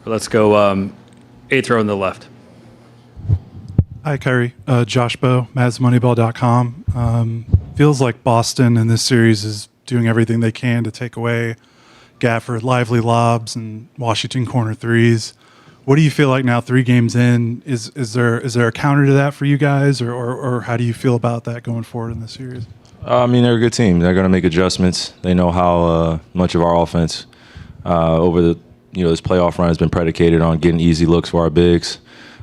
Let's go eighth row on the left. Hi, Kyrie. Josh Bowe, MavsMoneyball.com. Feels like Boston in this series is doing everything they can to take away Gafford lively lobs and Washington corner threes. What do you feel like now, 3 games in? Is there a counter to that for you guys, or how do you feel about that going forward in this series? I mean, they're a good team. They're going to make adjustments. They know how much of our offense over the this playoff run has been predicated on getting easy looks for our bigs.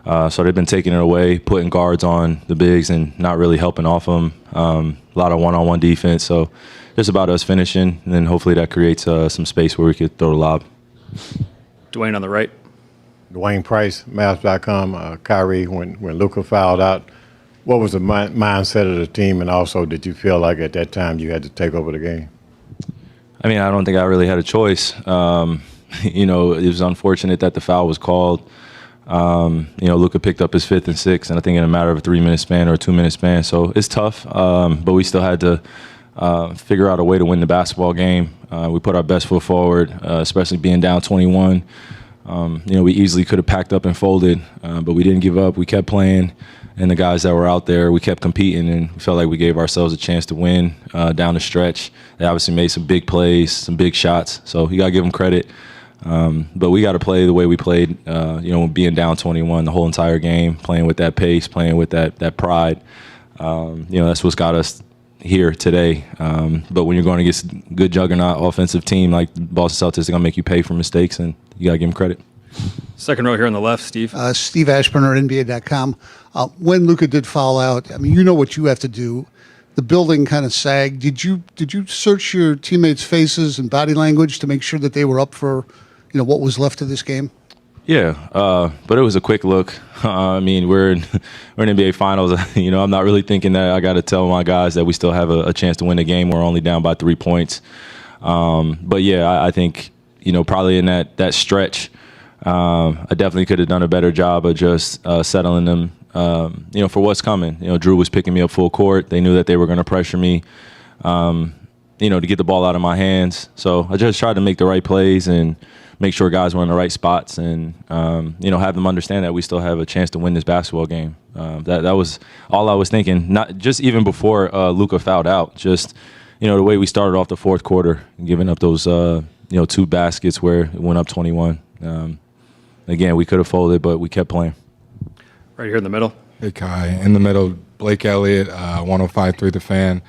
So they've been taking it away, putting guards on the bigs and not really helping off them. A lot of one-on-one defense. So just about us finishing, and then hopefully that creates some space where we could throw the lob. Dwayne on the right. Dwayne Price, Mavs.com. Kyrie, when Luka fouled out, what was the mindset of the team, and also did you feel like at that time you had to take over the game? I mean, I don't think I really had a choice. It was unfortunate that the foul was called. Luka picked up his 5th and 6th, and I think in a matter of a 3-minute span or a 2-minute span. So it's tough, but we still had to figure out a way to win the basketball game. We put our best foot forward, especially being down 21. We easily could have packed up and folded, but we didn't give up. We kept playing, and the guys that were out there, we kept competing, and we felt like we gave ourselves a chance to win down the stretch. They obviously made some big plays, some big shots, so you got to give them credit. But we got to play the way we played, being down 21 the whole entire game, playing with that pace, playing with that pride. That's what's got us here today. But when you're going against a good juggernaut offensive team like Boston Celtics, they're going to make you pay for mistakes, and you got to give them credit. Second row here on the left, Steve. Steve Ashburner, NBA.com. When Luka did foul out, I mean, you know what you have to do. The building kind of sagged. Did you search your teammates' faces and body language to make sure that they were up for, what was left of this game? Yeah, but it was a quick look. I mean, we're in NBA Finals. I'm not really thinking that I got to tell my guys that we still have a chance to win the game. We're only down by 3 points. But yeah, I think probably in that stretch, I definitely could have done a better job of just settling them. For what's coming. Drew was picking me up full court. They knew that they were going to pressure me, to get the ball out of my hands. So I just tried to make the right plays and make sure guys were in the right spots and, have them understand that we still have a chance to win this basketball game. That was all I was thinking, not just even before Luka fouled out, just, the way we started off the fourth quarter, giving up those, 2 baskets where it went up 21. Again, we could have folded, but we kept playing. Right here in the middle. Hey, Kai. In the middle, Blake Elliott, 105.3 The Fan.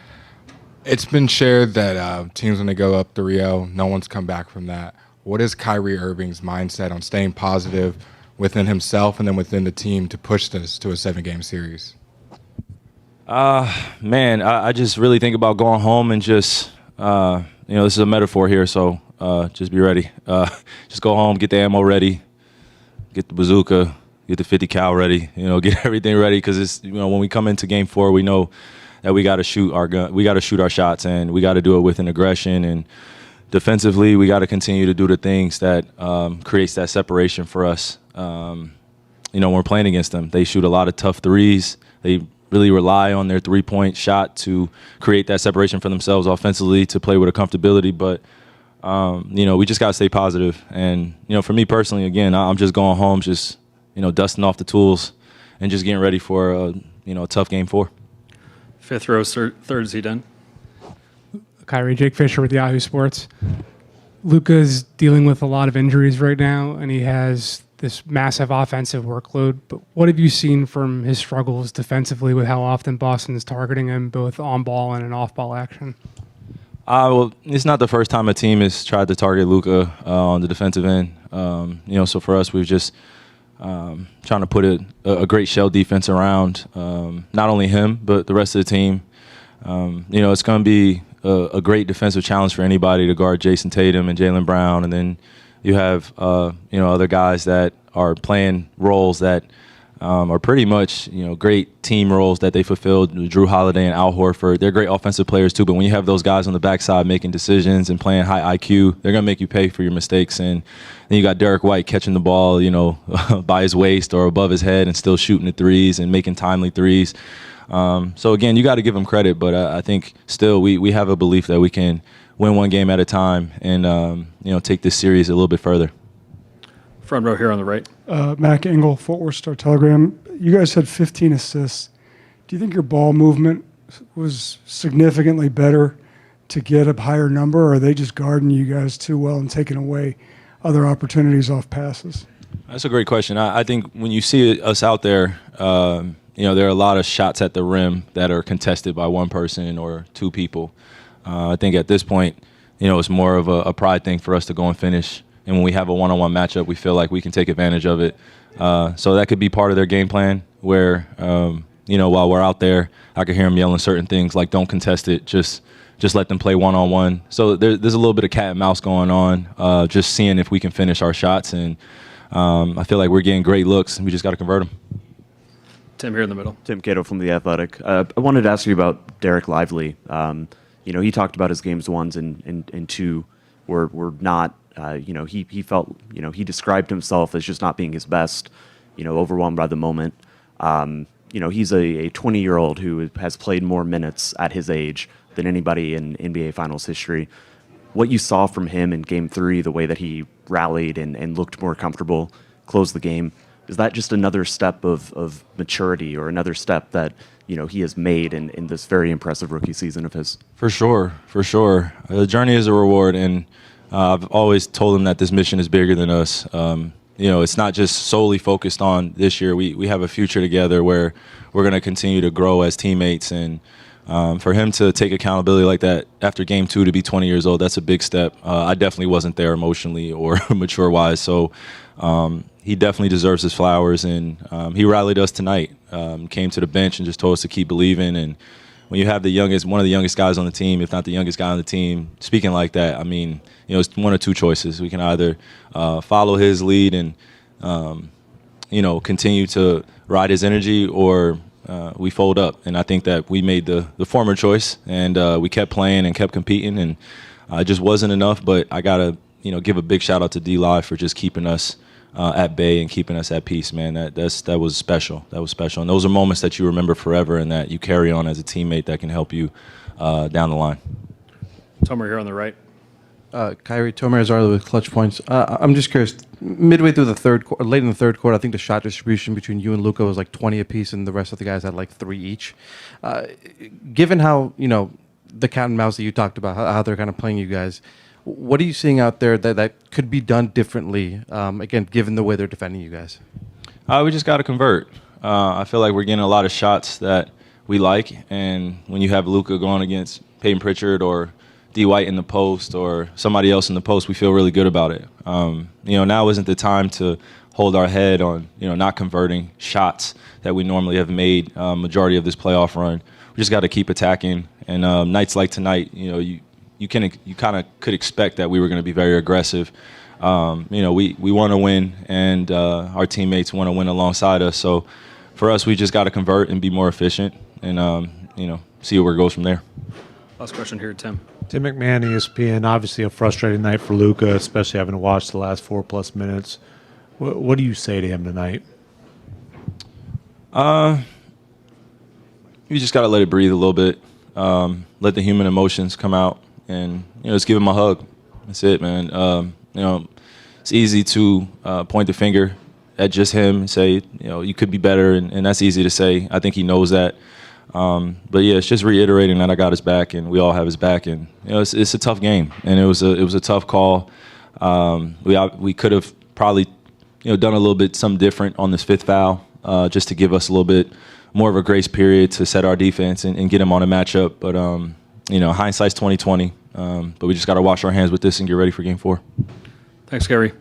It's been shared that teams, when they go up 3-0, no one's come back from that. What is Kyrie Irving's mindset on staying positive within himself and then within the team to push this to a 7-game series? I just really think about going home and just, this is a metaphor here, so just be ready. Just go home, get the ammo ready, get the bazooka, get the 50 cal ready, get everything ready, because it's when we come into Game 4, we know that we got to shoot our gun, we got to shoot our shots, and we got to do it with an aggression. And defensively, we got to continue to do the things that creates that separation for us. When we're playing against them, they shoot a lot of tough threes. They really rely on their 3-point shot to create that separation for themselves offensively, to play with a comfortability. But we just got to stay positive. And for me personally, again, I'm just going home, just dusting off the tools and just getting ready for a tough Game 4. Fifth row, third, is he done? Kyrie, Jake Fisher with Yahoo Sports. Luka's dealing with a lot of injuries right now, and he has this massive offensive workload. But what have you seen from his struggles defensively with how often Boston is targeting him, both on ball and in off ball action? Well, it's not the first time a team has tried to target Luka on the defensive end. So for us, we've just trying to put a great shell defense around not only him but the rest of the team. It's going to be a great defensive challenge for anybody to guard Jason Tatum and Jaylen Brown, and then you have other guys that are playing roles that are pretty much great team roles that they fulfilled. Drew Holiday and Al Horford, they're great offensive players too. But when you have those guys on the backside making decisions and playing high IQ, they're gonna make you pay for your mistakes. And then you got Derek White catching the ball, by his waist or above his head and still shooting the threes and making timely threes. So again, you got to give them credit, but I think still we have a belief that we can win one game at a time and take this series a little bit further. Front row here on the right. Mac Engel, Fort Worth Star Telegram. You guys had 15 assists. Do you think your ball movement was significantly better to get a higher number, or are they just guarding you guys too well and taking away other opportunities off passes? That's a great question. I think when you see us out there, there are a lot of shots at the rim that are contested by one person or two people. I think at this point, it's more of a pride thing for us to go and finish. And when we have a one-on-one matchup, we feel like we can take advantage of it. So that could be part of their game plan where, while we're out there, I could hear them yelling certain things like, don't contest it, just let them play one-on-one. So there's a little bit of cat and mouse going on, just seeing if we can finish our shots. And I feel like we're getting great looks, and we just got to convert them. Tim here in the middle. Tim Cato from The Athletic. I wanted to ask you about Derek Lively. He talked about his games 1 and 2 were not, he felt, he described himself as just not being his best, overwhelmed by the moment. He's a 20-year-old who has played more minutes at his age than anybody in NBA Finals history. What you saw from him in Game 3, the way that he rallied and looked more comfortable, closed the game, is that just another step of maturity or another step that he has made in this very impressive rookie season of his? For sure. The journey is a reward, and I've always told him that this mission is bigger than us. It's not just solely focused on this year. We have a future together where we're going to continue to grow as teammates, and for him to take accountability like that after Game 2 to be 20 years old, that's a big step. I definitely wasn't there emotionally or mature-wise, so he definitely deserves his flowers, and he rallied us tonight, came to the bench and just told us to keep believing. And when you have one of the youngest guys on the team, if not the youngest guy on the team, speaking like that, it's one of two choices. We can either follow his lead and, continue to ride his energy, or we fold up. And I think that we made the former choice, and we kept playing and kept competing, and it just wasn't enough. But I got to, give a big shout out to D-Live for just keeping us at bay and keeping us at peace, man. That was special. That was special. And those are moments that you remember forever and that you carry on as a teammate that can help you down the line. Tomer here on the right. Kyrie, Tomer Azarlo with Clutch Points. I'm just curious, midway through the third quarter, late in the third quarter, I think the shot distribution between you and Luka was like 20 apiece, and the rest of the guys had like 3 each. Given how, the cat and mouse that you talked about, how they're kind of playing you guys, what are you seeing out there that could be done differently, again, given the way they're defending you guys? We just got to convert. I feel like we're getting a lot of shots that we like, and when you have Luka going against Peyton Pritchard or D. White in the post or somebody else in the post, we feel really good about it. Now isn't the time to hold our head on, not converting shots that we normally have made majority of this playoff run. We just got to keep attacking, and nights like tonight, you kind of could expect that we were going to be very aggressive. We want to win, and our teammates want to win alongside us. So for us, we just got to convert and be more efficient, and see where it goes from there. Last question here, Tim. Tim McMahon, ESPN. Obviously a frustrating night for Luka, especially having to watch the last 4+ minutes. What do you say to him tonight? You just got to let it breathe a little bit. Let the human emotions come out, and just give him a hug. That's it, man. It's easy to point the finger at just him and say, you could be better, and that's easy to say. I think he knows that. But yeah, it's just reiterating that I got his back, and we all have his back, and it's a tough game, and it was a tough call. We could have probably done a little bit something different on this 5th foul, just to give us a little bit more of a grace period to set our defense and get him on a matchup. But hindsight's 20/20. But we just got to wash our hands with this and get ready for Game 4. Thanks, Gary.